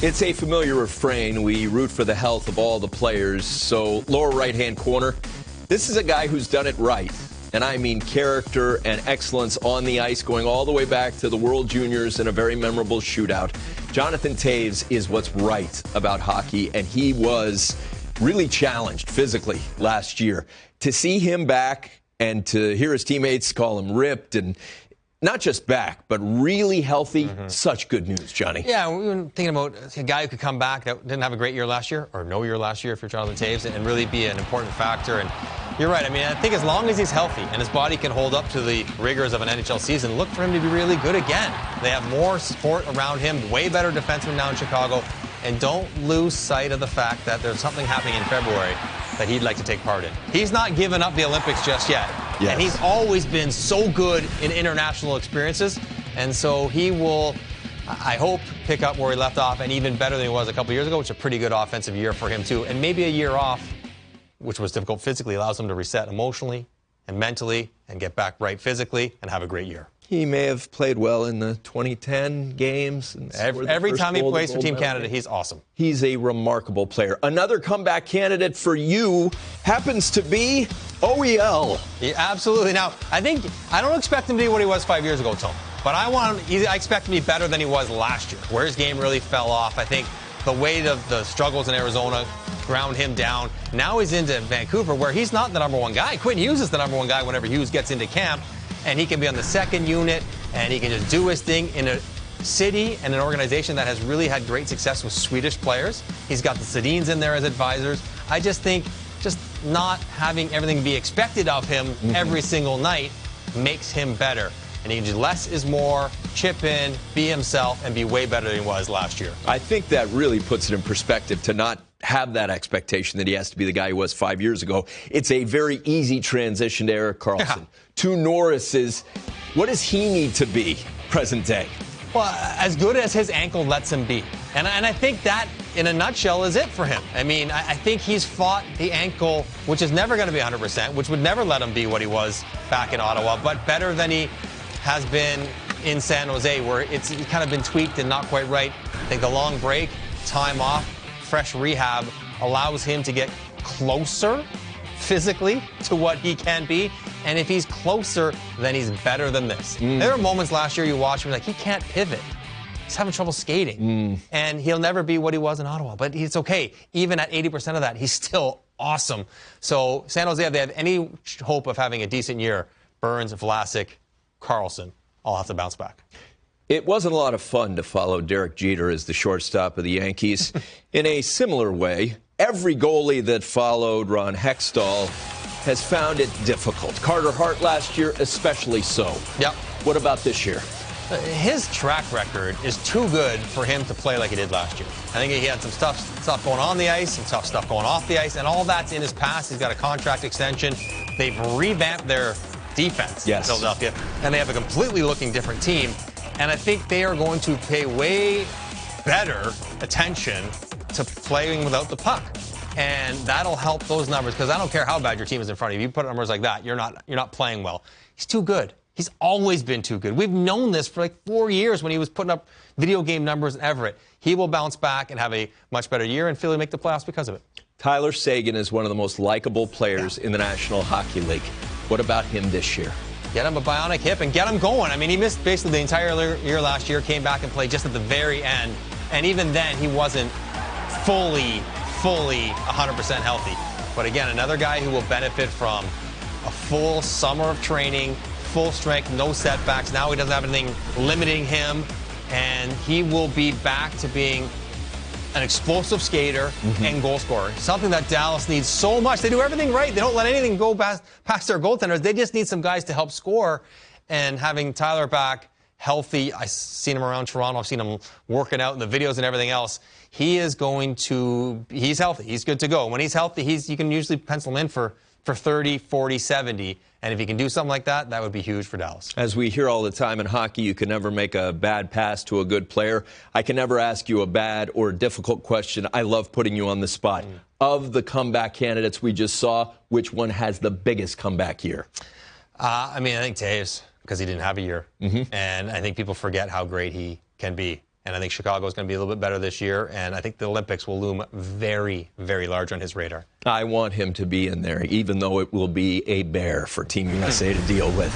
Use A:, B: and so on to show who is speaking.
A: It's a familiar refrain. We root for the health of all the players. So, lower right-hand corner, this is a guy who's done it right. And I mean character and excellence on the ice, going all the way back to the World Juniors in a very memorable shootout. Jonathan Toews is what's right about hockey, and he was really challenged physically last year. To see him back and to hear his teammates call him ripped and not just back, but really healthy. Such good news, Johnny.
B: Yeah, we've been thinking about a guy who could come back that didn't have a great year last year, or no year last year if you're Jonathan Toews, and really be an important factor. And you're right. I mean, I think as long as he's healthy and his body can hold up to the rigors of an NHL season, look for him to be really good again. They have more support around him, way better defenseman now in Chicago. And don't lose sight of the fact that there's something happening in February that he'd like to take part in. He's not given up the Olympics just yet. Yes. And he's always been so good in international experiences. And so he will, I hope, pick up where he left off and even better than he was a couple years ago, which is a pretty good offensive year for him too. And maybe a year off, which was difficult physically, allows him to reset emotionally and mentally and get back right physically and have a great year.
A: He may have played well in the 2010 games. And
B: every time he plays for Team Canada, he's awesome.
A: He's a remarkable player. Another comeback candidate for you happens to be OEL.
B: Yeah, absolutely. Now, I don't expect him to be what he was 5 years ago, Tom. But I expect him to be better than he was last year, where his game really fell off. I think the weight of the struggles in Arizona ground him down. Now he's into Vancouver, where he's not the number one guy. Quentin Hughes is the number one guy whenever Hughes gets into camp. And he can be on the second unit, and he can just do his thing in a city and an organization that has really had great success with Swedish players. He's got the Sedins in there as advisors. I just think just not having everything be expected of him every single night makes him better. And he can do less is more, chip in, be himself, and be way better than he was last year.
A: I think that really puts it in perspective to not have that expectation that he has to be the guy he was 5 years ago. It's a very easy transition to Erik Karlsson. To Norris's, what does he need to be present day?
B: Well, as good as his ankle lets him be. And I think that, in a nutshell, is it for him. I mean, I think he's fought the ankle, which is never going to be 100%, which would never let him be what he was back in Ottawa, but better than he has been in San Jose, where it's kind of been tweaked and not quite right. I think the long break, time off, fresh rehab allows him to get closer physically to what he can be. And if he's closer, then he's better than this. There were moments last year you watch him like, he can't pivot. He's having trouble skating. And he'll never be what he was in Ottawa. But it's okay. Even at 80% of that, he's still awesome. So San Jose, if they have any hope of having a decent year, Burns, Vlasic, Karlsson all have to bounce back.
A: It wasn't a lot of fun to follow Derek Jeter as the shortstop of the Yankees. In a similar way, every goalie that followed Ron Hextall has found it difficult. Carter Hart last year, especially so.
B: Yep.
A: What about this year?
B: His track record is too good for him to play like he did last year. I think he had some stuff going on the ice, some tough stuff going off the ice, and all that's in his past. He's got a contract extension. They've revamped their defense in Philadelphia, and they have a completely looking different team. And I think they are going to pay way better attention to playing without the puck. And that'll help those numbers, because I don't care how bad your team is in front of you. You put numbers like that, you're not playing well. He's too good. He's always been too good. We've known this for like 4 years when he was putting up video game numbers in Everett. He will bounce back and have a much better year, and Philly make the playoffs because of it.
A: Tyler Seguin is one of the most likable players in the National Hockey League. What about him this year?
B: Get him a bionic hip and get him going. I mean, he missed basically the entire year last year, came back and played just at the very end. And even then, he wasn't fully 100% healthy. But again, another guy who will benefit from a full summer of training, full strength, no setbacks. Now he doesn't have anything limiting him, and he will be back to being an explosive skater and goal scorer. Something that Dallas needs so much. They do everything right. They don't let anything go past their goaltenders. They just need some guys to help score. And having Tyler back healthy, I've seen him around Toronto. I've seen him working out in the videos and everything else. He's healthy. He's good to go. When he's healthy, you can usually pencil him in for 30, 40, 70. And if he can do something like that, that would be huge for Dallas.
A: As we hear all the time in hockey, you can never make a bad pass to a good player. I can never ask you a bad or difficult question. I love putting you on the spot. Of the comeback candidates we just saw, which one has the biggest comeback year?
B: I think Toews, because he didn't have a year. And I think people forget how great he can be. And I think Chicago is going to be a little bit better this year. And I think the Olympics will loom very, very large on his radar.
A: I want him to be in there, even though it will be a bear for Team USA to deal with.